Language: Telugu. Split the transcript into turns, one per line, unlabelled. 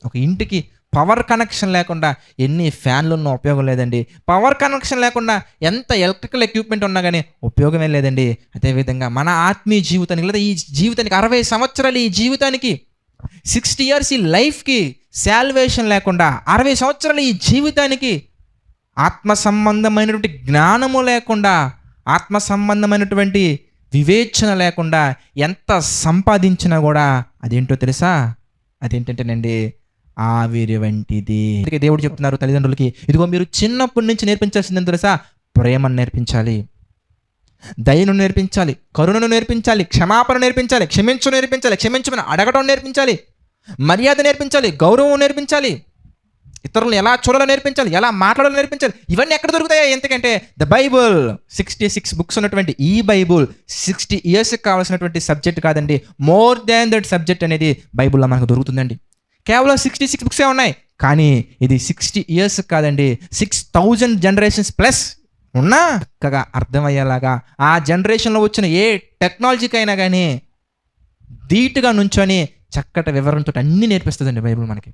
ఒక ఇంటికి పవర్ కనెక్షన్ లేకుండా ఎన్ని ఫ్యాన్లు ఉన్నా ఉపయోగం లేదండి. పవర్ కనెక్షన్ లేకుండా ఎంత ఎలక్ట్రికల్ ఎక్విప్మెంట్ ఉన్నా కానీ ఉపయోగమే లేదండి. అదేవిధంగా మన ఆత్మీయ జీవితానికి లేదా ఈ జీవితానికి 60 సంవత్సరాలు ఈ జీవితానికి 60 ఇయర్స్ ఈ లైఫ్కి శాల్వేషన్ లేకుండా 60 సంవత్సరాలు ఈ జీవితానికి ఆత్మ సంబంధమైనటువంటి జ్ఞానము లేకుండా, ఆత్మ సంబంధమైనటువంటి వివేచన లేకుండా ఎంత సంపాదించినా కూడా అదేంటో తెలుసా? అదేంటంటేనండి ఆవిరి వంటిది. అందుకే దేవుడు చెప్తున్నారు తల్లిదండ్రులకి, ఇదిగో మీరు చిన్నప్పటి నుంచి నేర్పించాల్సిందని తెలుసా? ప్రేమను నేర్పించాలి, దయను నేర్పించాలి, కరుణను నేర్పించాలి, క్షమాపణ నేర్పించాలి, క్షమించమని అడగడం నేర్పించాలి, మర్యాద నేర్పించాలి, గౌరవం నేర్పించాలి, ఇతరులను ఎలా చూడాలో నేర్పించాలి, ఎలా మాట్లాడాలో నేర్పించాలి. ఇవన్నీ ఎక్కడ దొరుకుతాయి? ఎందుకంటే ద బైబుల్ 66 బుక్స్ ఉన్నటువంటి ఈ బైబుల్ 60 ఇయర్స్కి కావాల్సినటువంటి సబ్జెక్ట్ కాదండి. మోర్ దాన్ దట్ సబ్జెక్ట్ అనేది బైబుల్లో మనకు దొరుకుతుందండి. కేవలం 66 బుక్సే ఉన్నాయి, కానీ ఇది 60 ఇయర్స్ కాదండి, 6000 జనరేషన్స్ ప్లస్ ఉన్నా చక్కగా అర్థమయ్యేలాగా ఆ జనరేషన్లో వచ్చిన ఏ టెక్నాలజీకైనా కానీ ధీటుగా నుంచొని చక్కటి వివరణతో అన్నీ నేర్పిస్తుందండి బైబుల్ మనకి.